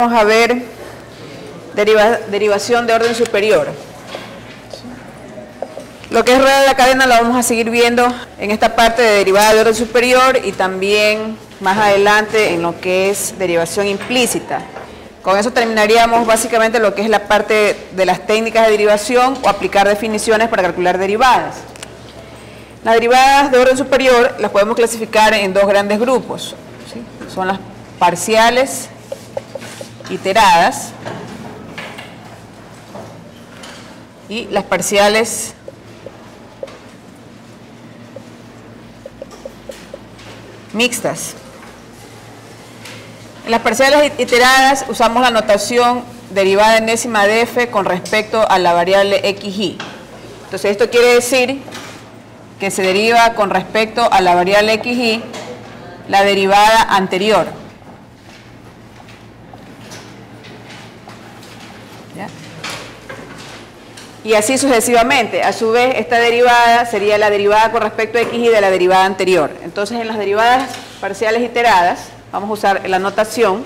Vamos a ver derivación de orden superior. Lo que es rueda de la cadena lo vamos a seguir viendo en esta parte de derivada de orden superior y también más adelante en lo que es derivación implícita. Con eso terminaríamos básicamente lo que es la parte de las técnicas de derivación o aplicar definiciones para calcular derivadas. Las derivadas de orden superior las podemos clasificar en dos grandes grupos, ¿sí? Son las parciales iteradas y las parciales mixtas. En las parciales iteradas usamos la notación derivada enésima de f con respecto a la variable xy. Entonces esto quiere decir que se deriva con respecto a la variable xy la derivada anterior. ¿Ya? Y así sucesivamente. A su vez, esta derivada sería la derivada con respecto a xy de la derivada anterior. Entonces, en las derivadas parciales iteradas, vamos a usar la notación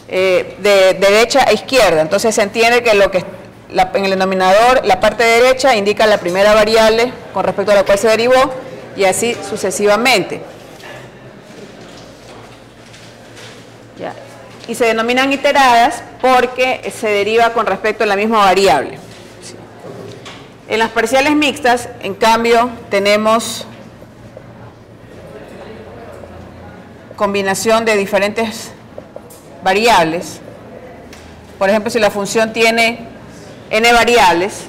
de derecha a izquierda. Entonces, se entiende que en el denominador, la parte derecha indica la primera variable con respecto a la cual se derivó, y así sucesivamente. ¿Ya? Y se denominan iteradas porque se deriva con respecto a la misma variable. En las parciales mixtas, en cambio, tenemos combinación de diferentes variables. Por ejemplo, si la función tiene n variables,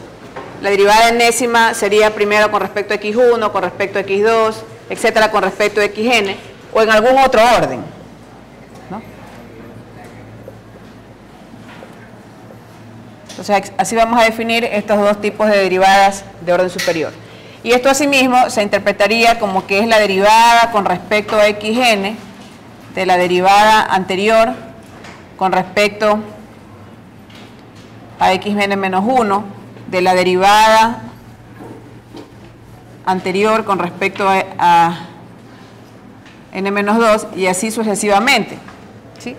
la derivada enésima sería primero con respecto a x1, con respecto a x2, etcétera, con respecto a xn, o en algún otro orden, ¿no? Entonces, así vamos a definir estos dos tipos de derivadas de orden superior. Y esto asimismo se interpretaría como que es la derivada con respecto a xn de la derivada anterior con respecto a xn menos 1, de la derivada anterior con respecto a n menos 2, y así sucesivamente, ¿sí?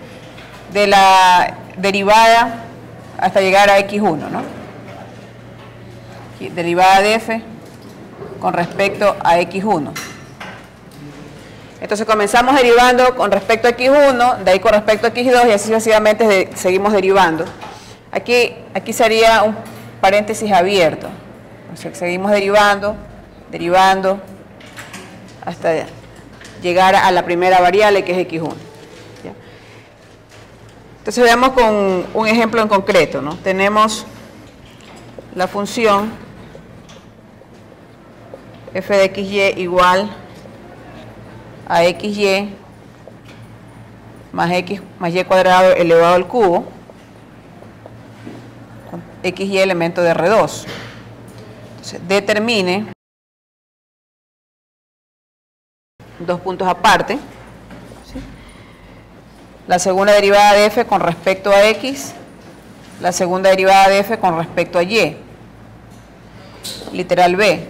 De la derivada hasta llegar a x1, ¿no? Derivada de f con respecto a x1. Entonces comenzamos derivando con respecto a x1, de ahí con respecto a x2, y así sucesivamente seguimos derivando. Aquí sería un paréntesis abierto. O sea, seguimos derivando, hasta llegar a la primera variable, que es x1. ¿Ya? Entonces veamos con un ejemplo en concreto, ¿no? Tenemos la función f de xy igual a xy más x más y cuadrado elevado al cubo, con xy elemento de R2. Entonces, determine dos puntos aparte, ¿sí? La segunda derivada de f con respecto a x, la segunda derivada de f con respecto a y. Literal B,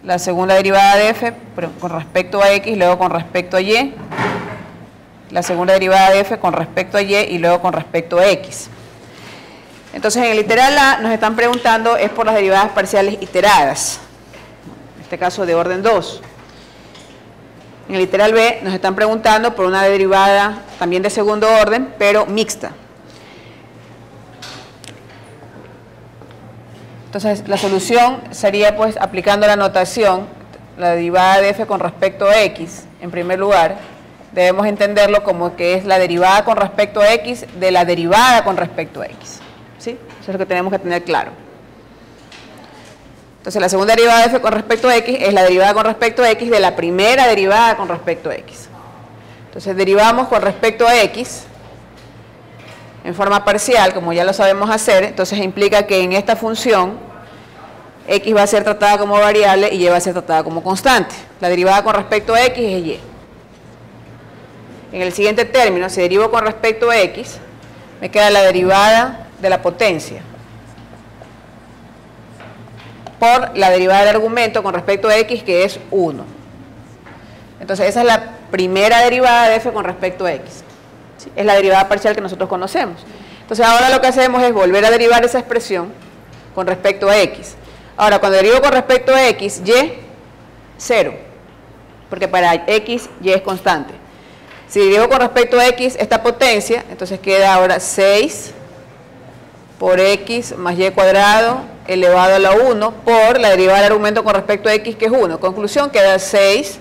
la segunda derivada de f con respecto a x, luego con respecto a y, la segunda derivada de f con respecto a y y luego con respecto a x. Entonces, en el literal A nos están preguntando es por las derivadas parciales iteradas, en este caso de orden 2. En el literal B nos están preguntando por una derivada también de segundo orden, pero mixta. Entonces, la solución sería, pues, aplicando la notación, la derivada de f con respecto a x, en primer lugar, debemos entenderlo como que es la derivada con respecto a x de la derivada con respecto a x. ¿Sí? Eso es lo que tenemos que tener claro. Entonces, la segunda derivada de f con respecto a x es la derivada con respecto a x de la primera derivada con respecto a x. Entonces, derivamos con respecto a x en forma parcial, como ya lo sabemos hacer. Entonces implica que en esta función x va a ser tratada como variable y y va a ser tratada como constante. La derivada con respecto a x es y. En el siguiente término, si derivo con respecto a x, me queda la derivada de la potencia por la derivada del argumento con respecto a x, que es 1. Entonces esa es la primera derivada de f con respecto a x. ¿sí? Es la derivada parcial que nosotros conocemos. Entonces ahora lo que hacemos es volver a derivar esa expresión con respecto a x. Ahora, cuando derivo con respecto a x, y, 0, porque para x, y es constante. Si derivo con respecto a x esta potencia, entonces queda ahora 6 por x más y cuadrado elevado a la 1 por la derivada del argumento con respecto a x, que es 1. Conclusión, queda 6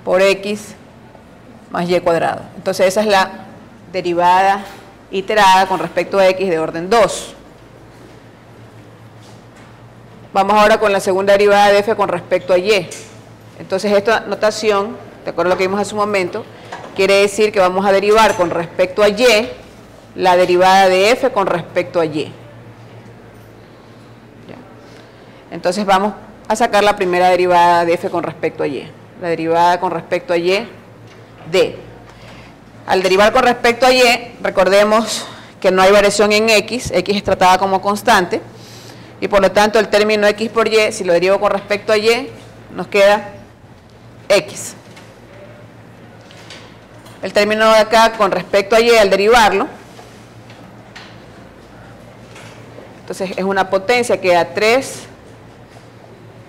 por x más y cuadrado. Entonces esa es la derivada iterada con respecto a x de orden 2. Vamos ahora con la segunda derivada de f con respecto a y. Entonces esta notación, de acuerdo a lo que vimos hace un momento, quiere decir que vamos a derivar con respecto a y la derivada de f con respecto a y. Entonces vamos a sacar la primera derivada de f con respecto a y. La derivada con respecto a y de. Al derivar con respecto a y, recordemos que no hay variación en x es tratada como constante, y por lo tanto el término x por y, si lo derivo con respecto a y, nos queda x. El término de acá con respecto a y, al derivarlo, entonces es una potencia, queda 3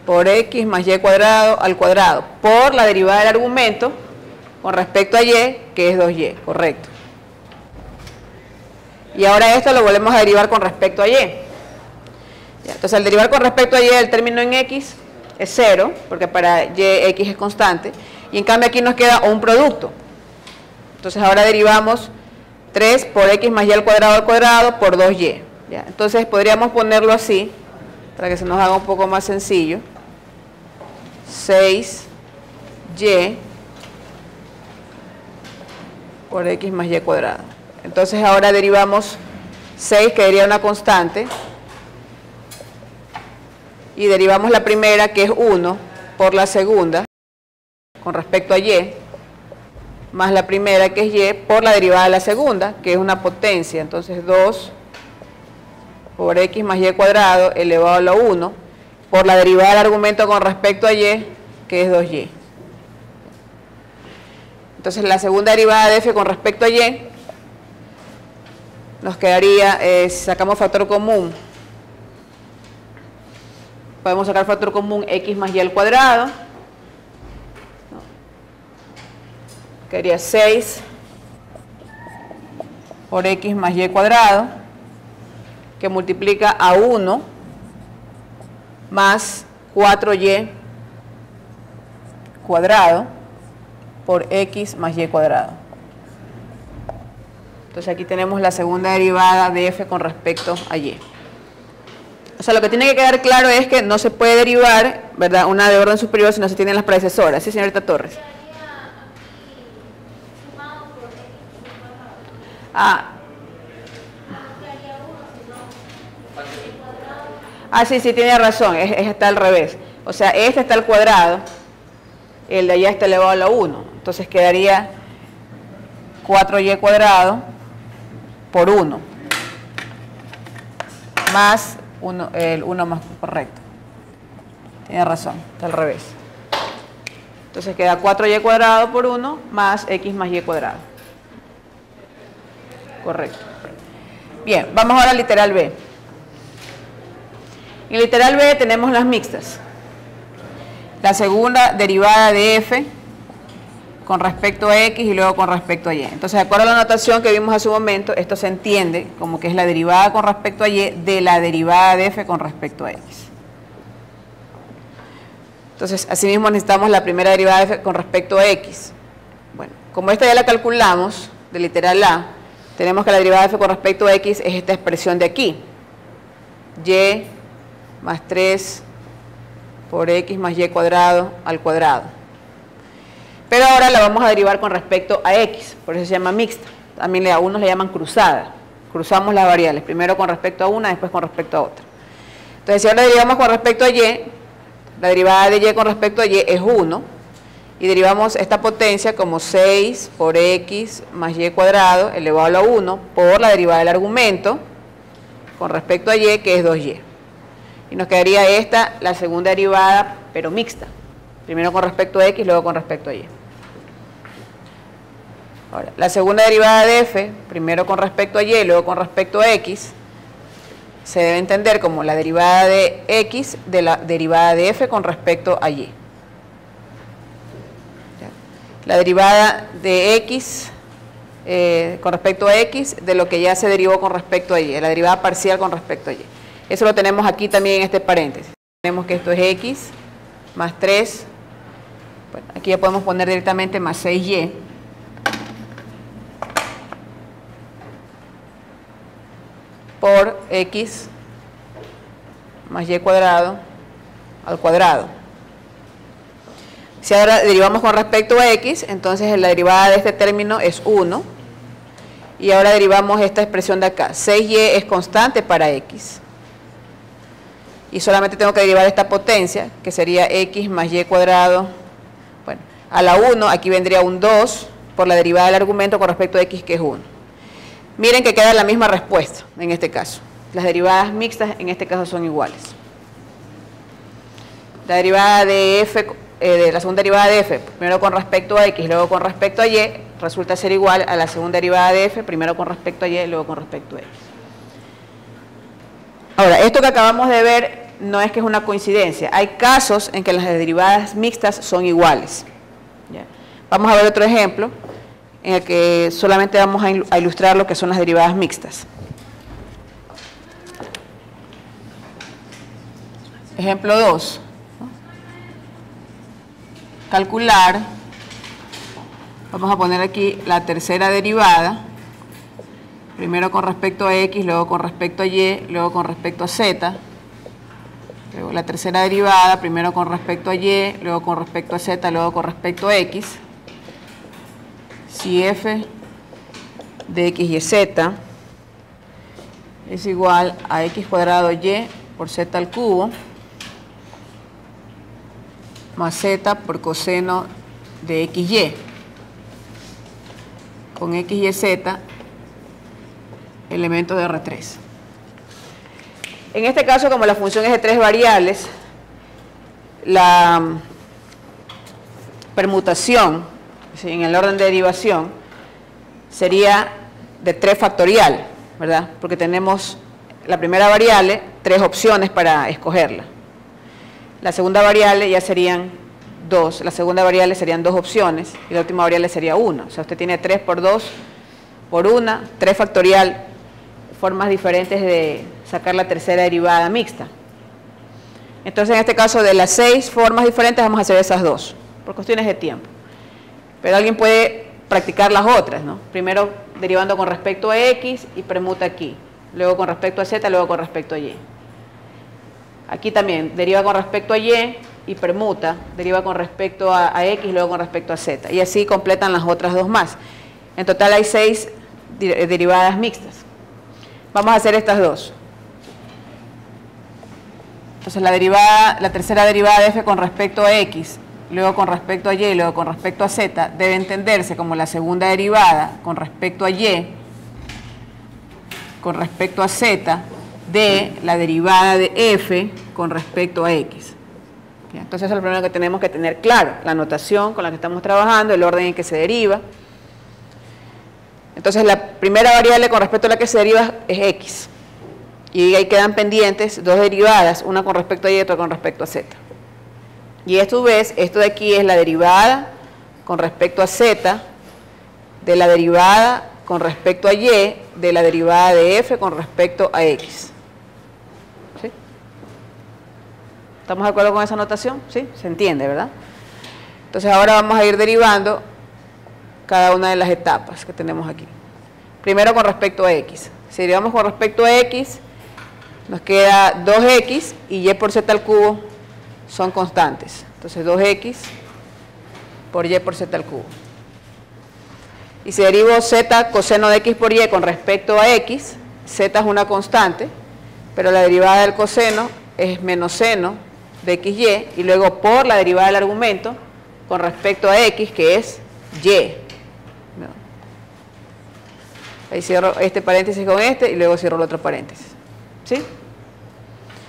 por x más y cuadrado al cuadrado, por la derivada del argumento con respecto a y, que es 2y, correcto. Y ahora esto lo volvemos a derivar con respecto a y. Entonces al derivar con respecto a y, el término en x es 0, porque para y x es constante, y en cambio aquí nos queda un producto. Entonces ahora derivamos 3 por x más y al cuadrado por 2y. ¿Ya? Entonces podríamos ponerlo así, para que se nos haga un poco más sencillo. 6y por x más y cuadrado. Entonces ahora derivamos 6, que sería una constante, y derivamos la primera, que es 1, por la segunda, con respecto a y, más la primera, que es y, por la derivada de la segunda, que es una potencia. Entonces 2 por x más y cuadrado elevado a la 1, por la derivada del argumento con respecto a y, que es 2y. Entonces la segunda derivada de f con respecto a y nos quedaría, sacamos factor común, podemos sacar factor común x más y al cuadrado, quedaría 6 por x más y cuadrado, que multiplica a 1 más 4y cuadrado por x más y cuadrado. Entonces aquí tenemos la segunda derivada de f con respecto a y. O sea, lo que tiene que quedar claro es que no se puede derivar, ¿verdad?, una de orden superior si no se tienen las predecesoras. ¿Sí, señorita Torres? Sí, tiene razón, está al revés. O sea, este está al cuadrado, el de allá está elevado a la 1. Entonces quedaría 4y cuadrado por 1, más 1, el 1 más, correcto. Tiene razón, está al revés. Entonces queda 4y cuadrado por 1 más x más y cuadrado. Correcto. Bien, vamos ahora al literal B. En el literal B tenemos las mixtas. La segunda derivada de f con respecto a x y luego con respecto a y. Entonces, de acuerdo a la notación que vimos hace un momento, esto se entiende como que es la derivada con respecto a y de la derivada de f con respecto a x. Entonces, asimismo necesitamos la primera derivada de f con respecto a x. Bueno, como esta ya la calculamos, de literal A, tenemos que la derivada de f con respecto a x es esta expresión de aquí. Y más 3 por x más y cuadrado al cuadrado. Pero ahora la vamos a derivar con respecto a x, por eso se llama mixta. También a unos le llaman cruzada. Cruzamos las variables, primero con respecto a una, después con respecto a otra. Entonces, si ahora derivamos con respecto a y, la derivada de y con respecto a y es 1, y derivamos esta potencia como 6 por x más y cuadrado elevado a la 1 por la derivada del argumento con respecto a y, que es 2y. Y nos quedaría esta, la segunda derivada, pero mixta. Primero con respecto a x, luego con respecto a y. Ahora, la segunda derivada de f, primero con respecto a y, luego con respecto a x, se debe entender como la derivada de x de la derivada de f con respecto a y. La derivada de x con respecto a x de lo que ya se derivó con respecto a y, la derivada parcial con respecto a y. Eso lo tenemos aquí también en este paréntesis. Tenemos que esto es x más 3, bueno, aquí ya podemos poner directamente más 6y, por x más y cuadrado al cuadrado. Si ahora derivamos con respecto a x, entonces la derivada de este término es 1. Y ahora derivamos esta expresión de acá. 6y es constante para x. Y solamente tengo que derivar esta potencia, que sería x más y cuadrado. Bueno, a la 1 aquí vendría un 2 por la derivada del argumento con respecto a x, que es 1. Miren que queda la misma respuesta en este caso. Las derivadas mixtas en este caso son iguales. La derivada de f, la segunda derivada de f, primero con respecto a x, luego con respecto a y, resulta ser igual a la segunda derivada de f, primero con respecto a y, luego con respecto a x. Ahora, esto que acabamos de ver no es que es una coincidencia. Hay casos en que las derivadas mixtas son iguales. ¿Ya? Vamos a ver otro ejemplo en el que solamente vamos a ilustrar lo que son las derivadas mixtas. Ejemplo 2. Calcular, vamos a poner aquí la tercera derivada, primero con respecto a x, luego con respecto a y, luego con respecto a z. Luego la tercera derivada, primero con respecto a y, luego con respecto a z, luego con respecto a x. Si f de x y z es igual a x cuadrado y por z al cubo más z por coseno de xy, con x y z elementos de R3. En este caso, como la función es de 3 variables, la permutación, ¿sí?, en el orden de derivación sería de 3 factorial, ¿verdad? Porque tenemos la primera variable, 3 opciones para escogerla. La segunda variable ya serían 2, la segunda variable serían 2 opciones y la última variable sería 1. O sea, usted tiene 3 por 2 por 1, 3 factorial, formas diferentes de sacar la tercera derivada mixta. Entonces, en este caso, de las 6 formas diferentes vamos a hacer esas 2, por cuestiones de tiempo. Pero alguien puede practicar las otras, ¿no? Primero derivando con respecto a x y permuta aquí, luego con respecto a z, luego con respecto a y. Aquí también deriva con respecto a y permuta, deriva con respecto a x, luego con respecto a z. Y así completan las otras 2 más. En total hay 6 derivadas mixtas. Vamos a hacer estas 2. Entonces la tercera derivada de f con respecto a x, luego con respecto a y, luego con respecto a z, debe entenderse como la segunda derivada con respecto a y, con respecto a z, de la derivada de f con respecto a x. Entonces eso es lo primero que tenemos que tener claro, la notación con la que estamos trabajando, el orden en que se deriva. Entonces la primera variable con respecto a la que se deriva es x. Y ahí quedan pendientes 2 derivadas, una con respecto a y y otra con respecto a z. Y a su vez, esto de aquí es la derivada con respecto a z de la derivada con respecto a y de la derivada de f con respecto a x. ¿Sí? ¿Estamos de acuerdo con esa notación? ¿Sí? Se entiende, ¿verdad? Entonces ahora vamos a ir derivando cada una de las etapas que tenemos aquí. Primero con respecto a x. Si derivamos con respecto a x, nos queda 2x y y por z al cubo son constantes. Entonces 2x por y por z al cubo. Y si derivo z coseno de x por y con respecto a x, z es una constante, pero la derivada del coseno es menos seno de xy, y luego por la derivada del argumento con respecto a x, que es y. Ahí cierro este paréntesis con este y luego cierro el otro paréntesis. ¿Sí?